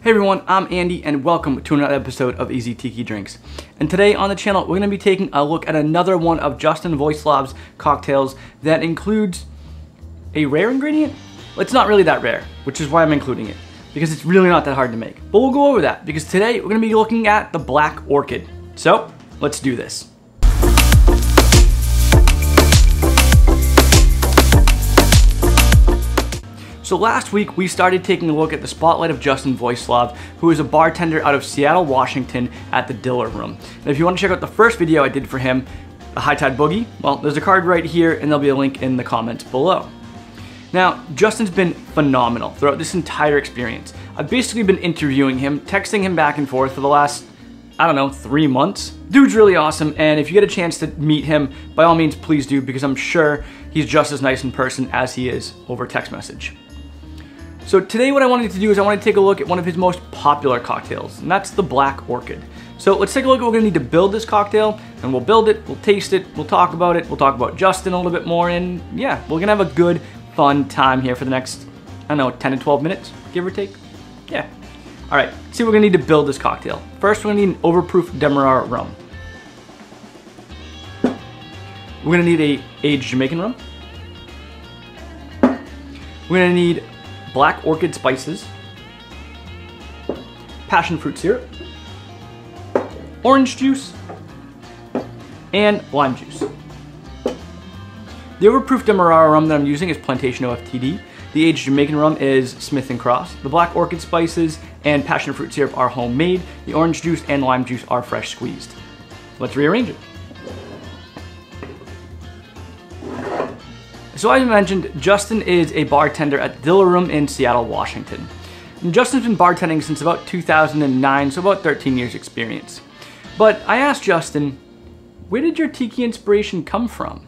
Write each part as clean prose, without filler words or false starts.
Hey everyone, I'm Andy and welcome to another episode of Easy Tiki Drinks. And today on the channel, we're going to be taking a look at another one of Justin Wojslaw's cocktails that includes a rare ingredient. Well, it's not really that rare, which is why I'm including it, because it's really not that hard to make. But we'll go over that, because today we're going to be looking at the Black Orchid. So, let's do this. So last week, we started taking a look at the spotlight of Justin Wojslaw, who is a bartender out of Seattle, Washington at the Demerara Rum. And if you want to check out the first video I did for him, the High Tide Boogie, well, there's a card right here and there'll be a link in the comments below. Now, Justin's been phenomenal throughout this entire experience. I've basically been interviewing him, texting him back and forth for the last, I don't know, 3 months. Dude's really awesome, and if you get a chance to meet him, by all means, please do, because I'm sure he's just as nice in person as he is over text message. So today what I wanted to do is I wanted to take a look at one of his most popular cocktails, and that's the Black Orchid. So let's take a look at what we're gonna need to build this cocktail, and we'll build it, we'll taste it, we'll talk about Justin a little bit more, and yeah, we're gonna have a good, fun time here for the next, I don't know, 10 to 12 minutes, give or take. Yeah. All right, let's see what we're gonna need to build this cocktail. First, we're gonna need an Overproof Demerara Rum. We're gonna need a aged Jamaican rum. We're gonna need Black Orchid spices, Passionfruit Syrup, orange juice, and lime juice. The Overproof Demerara Rum that I'm using is Plantation OFTD. The aged Jamaican rum is Smith & Cross. The Black Orchid spices and Passionfruit Syrup are homemade. The orange juice and lime juice are fresh squeezed. Let's rearrange it. So as I mentioned, Justin is a bartender at the Demerara Rum in Seattle, Washington. And Justin's been bartending since about 2009, so about 13 years experience. But I asked Justin, where did your Tiki inspiration come from?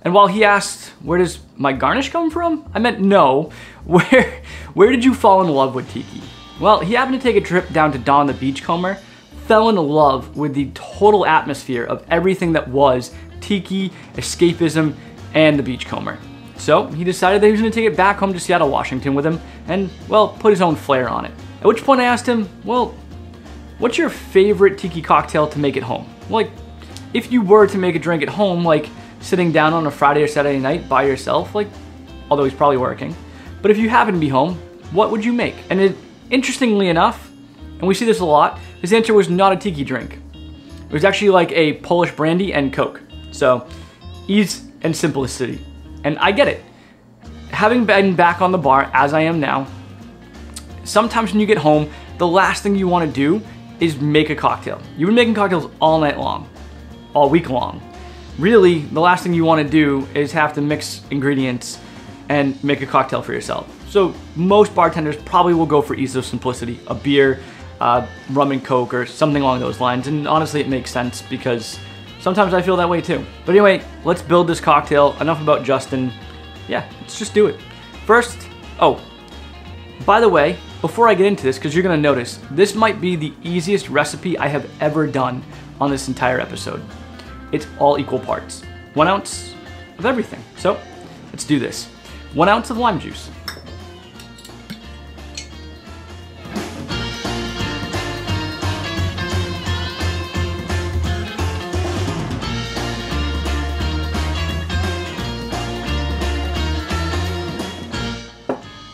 And while he asked, where does my Garnish come from? I meant no, where did you fall in love with Tiki? Well, he happened to take a trip down to Dawn the Beachcomber, fell in love with the total atmosphere of everything that was Tiki, escapism, and the Beachcomber. So he decided that he was gonna take it back home to Seattle, Washington with him and, well, put his own flair on it. At which point I asked him, well, what's your favorite Tiki cocktail to make at home? Like, if you were to make a drink at home, like sitting down on a Friday or Saturday night by yourself, like, although he's probably working, but if you happen to be home, what would you make? And interestingly enough, and we see this a lot, his answer was not a Tiki drink. It was actually like a Polish brandy and Coke. So, ease and simplicity. And I get it. Having been back on the bar, as I am now, sometimes when you get home, the last thing you want to do is make a cocktail. You've been making cocktails all night long, all week long. Really, the last thing you want to do is have to mix ingredients and make a cocktail for yourself. So most bartenders probably will go for ease of simplicity, a beer, rum and Coke, or something along those lines. And honestly, it makes sense because sometimes I feel that way too. But anyway, let's build this cocktail. Enough about Justin. Yeah, let's just do it. First, oh, by the way, before I get into this, because you're gonna notice, this might be the easiest recipe I have ever done on this entire episode. It's all equal parts. 1 ounce of everything. So, let's do this. 1 ounce of lime juice.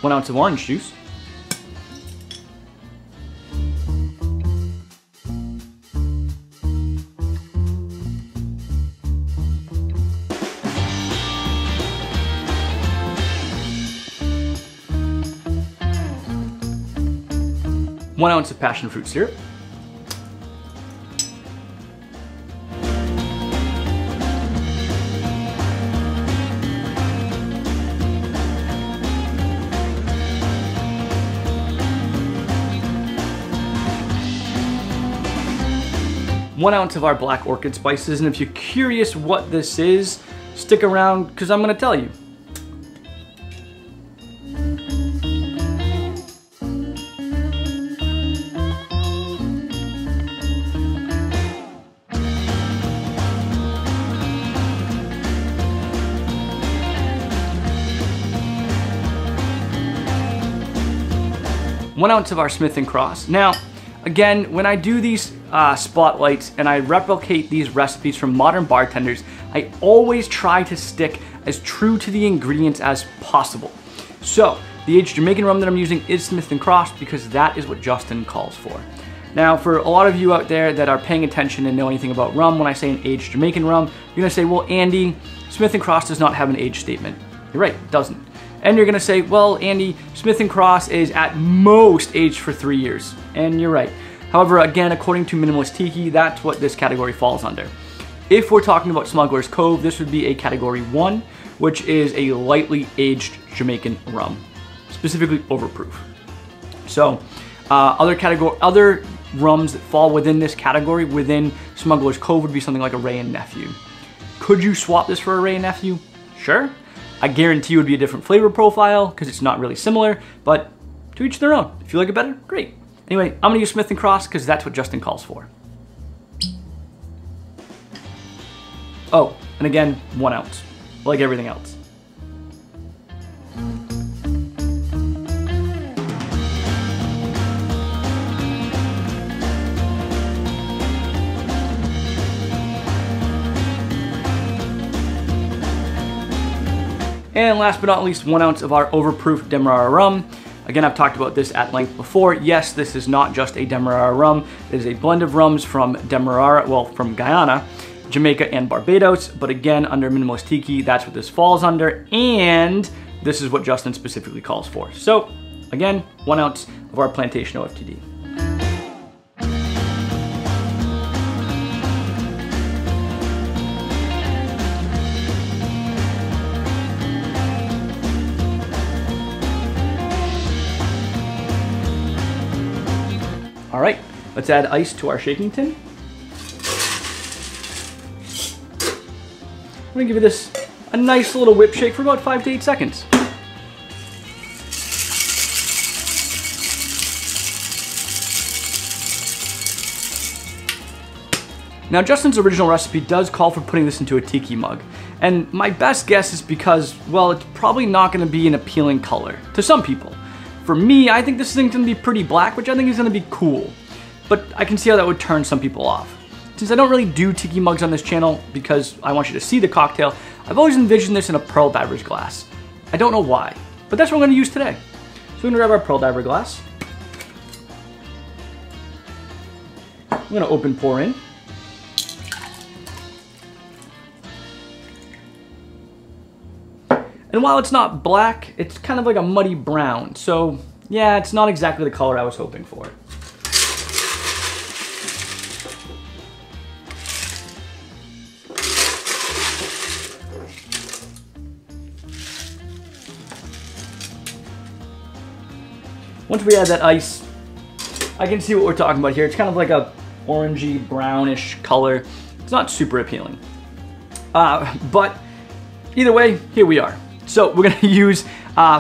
One ounce of orange juice. One ounce of Passionfruit Syrup. One ounce of our Black Orchid spices, and if you're curious what this is, stick around because I'm going to tell you. 1 ounce of our Smith & Cross. Now, again, when I do these spotlights and I replicate these recipes from modern bartenders, I always try to stick as true to the ingredients as possible. So, the aged Jamaican rum that I'm using is Smith & Cross because that is what Justin calls for. Now, for a lot of you out there that are paying attention and know anything about rum, when I say an aged Jamaican rum, you're gonna say, well, Andy, Smith & Cross does not have an age statement. You're right, it doesn't. And you're gonna say, well, Andy, Smith & Cross is at most aged for 3 years. And you're right. However, again, according to Minimalist Tiki, that's what this category falls under. If we're talking about Smuggler's Cove, this would be a category 1, which is a lightly aged Jamaican rum, specifically overproof. So, other rums that fall within this category, within Smuggler's Cove, would be something like a Wray and Nephew. Could you swap this for a Wray and Nephew? Sure. I guarantee it would be a different flavor profile because it's not really similar, but to each their own. If you like it better, great. Anyway, I'm gonna use Smith & Cross because that's what Justin calls for. Oh, and again, 1 ounce, like everything else. And last but not least, 1 ounce of our Overproof Demerara Rum. Again, I've talked about this at length before. Yes, this is not just a Demerara rum. It is a blend of rums from Demerara, well, from Guyana, Jamaica, and Barbados. But again, under Minimalist Tiki, that's what this falls under. And this is what Justin specifically calls for. So again, 1 ounce of our Plantation OFTD. All right, let's add ice to our shaking tin. I'm gonna give this a nice little whip shake for about 5 to 8 seconds. Now, Justin's original recipe does call for putting this into a tiki mug. And my best guess is because, well, it's probably not gonna be an appealing color to some people. For me, I think this thing's gonna be pretty black, which I think is gonna be cool. But I can see how that would turn some people off. Since I don't really do tiki mugs on this channel because I want you to see the cocktail, I've always envisioned this in a pearl diver's glass. I don't know why, but that's what I'm gonna use today. So we're gonna grab our pearl diver glass. I'm gonna open pour in. And while it's not black, it's kind of like a muddy brown. So yeah, it's not exactly the color I was hoping for. Once we add that ice, I can see what we're talking about here. It's kind of like a orangey brownish color. It's not super appealing. But either way, here we are. So we're gonna use,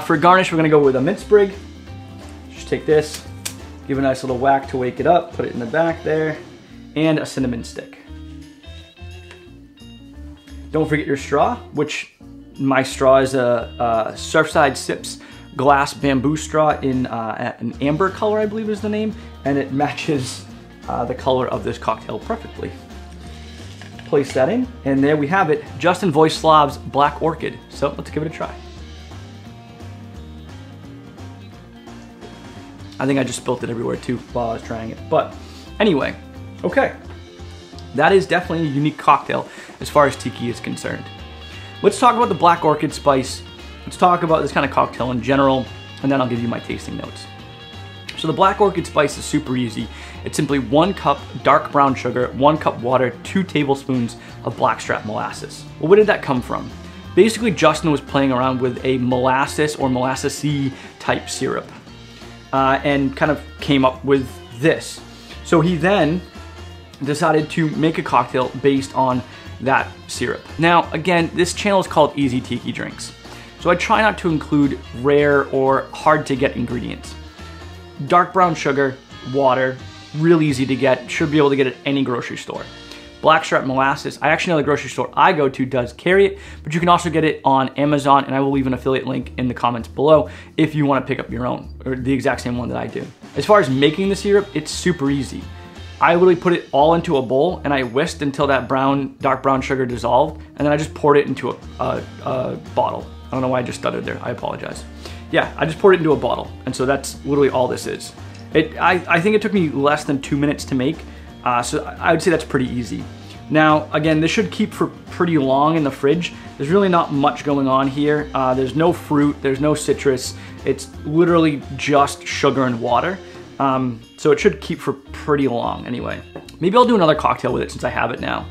for garnish, we're gonna go with a mint sprig. Just take this, give it a nice little whack to wake it up, put it in the back there, and a cinnamon stick. Don't forget your straw, which my straw is a Surfside Sips glass bamboo straw in an amber color, I believe is the name, and it matches the color of this cocktail perfectly. Place that in, and there we have it, Justin Wojslaw's Black Orchid. So let's give it a try. I think I just spilt it everywhere too while I was trying it. But anyway, okay. That is definitely a unique cocktail as far as tiki is concerned. Let's talk about the Black Orchid spice. Let's talk about this kind of cocktail in general, and then I'll give you my tasting notes. So the Black Orchid spice is super easy. It's simply 1 cup dark brown sugar, 1 cup water, 2 tablespoons of blackstrap molasses. Well, where did that come from? Basically, Justin was playing around with a molasses or molasses-y type syrup and kind of came up with this. So he then decided to make a cocktail based on that syrup. Now, again, this channel is called Easy Tiki Drinks. So I try not to include rare or hard to get ingredients. Dark brown sugar, water, real easy to get, should be able to get at any grocery store. Blackstrap Molasses. I actually know the grocery store I go to does carry it, but you can also get it on Amazon, and I will leave an affiliate link in the comments below if you want to pick up your own, or the exact same one that I do. As far as making the syrup, it's super easy. I literally put it all into a bowl and I whisked until that dark brown sugar dissolved, and then I just poured it into a bottle. I don't know why I just stuttered there, I apologize. Yeah, I just poured it into a bottle, and so that's literally all this is. I think it took me less than 2 minutes to make, so I would say that's pretty easy. Now, again, this should keep for pretty long in the fridge. There's really not much going on here. There's no fruit, there's no citrus. It's literally just sugar and water. So it should keep for pretty long anyway. Maybe I'll do another cocktail with it since I have it now.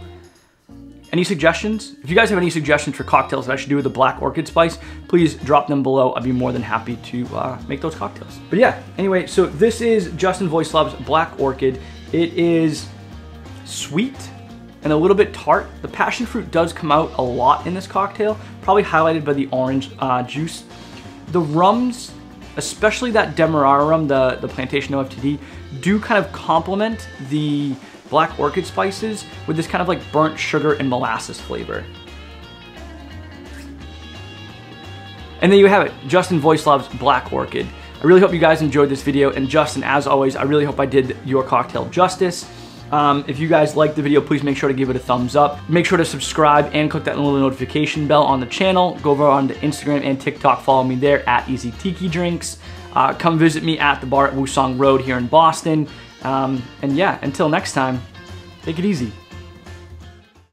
Any suggestions? If you guys have any suggestions for cocktails that I should do with the Black Orchid spice, please drop them below. I'd be more than happy to make those cocktails. But yeah, anyway, so this is Justin Wojslaw's Black Orchid. It is sweet and a little bit tart. The passion fruit does come out a lot in this cocktail, probably highlighted by the orange juice. The rums, especially that Demerara rum, the Plantation OFTD, do kind of complement the Black Orchid spices with this kind of like burnt sugar and molasses flavor. And there you have it, Justin Wojslaw's Black Orchid. I really hope you guys enjoyed this video, and Justin, as always, I really hope I did your cocktail justice. If you guys liked the video, please make sure to give it a thumbs up. Make sure to subscribe and click that little notification bell on the channel. Go over on to Instagram and TikTok, follow me there at Easy Tiki Drinks. Come visit me at the bar at Woosong Road here in Boston. And yeah, until next time, take it easy.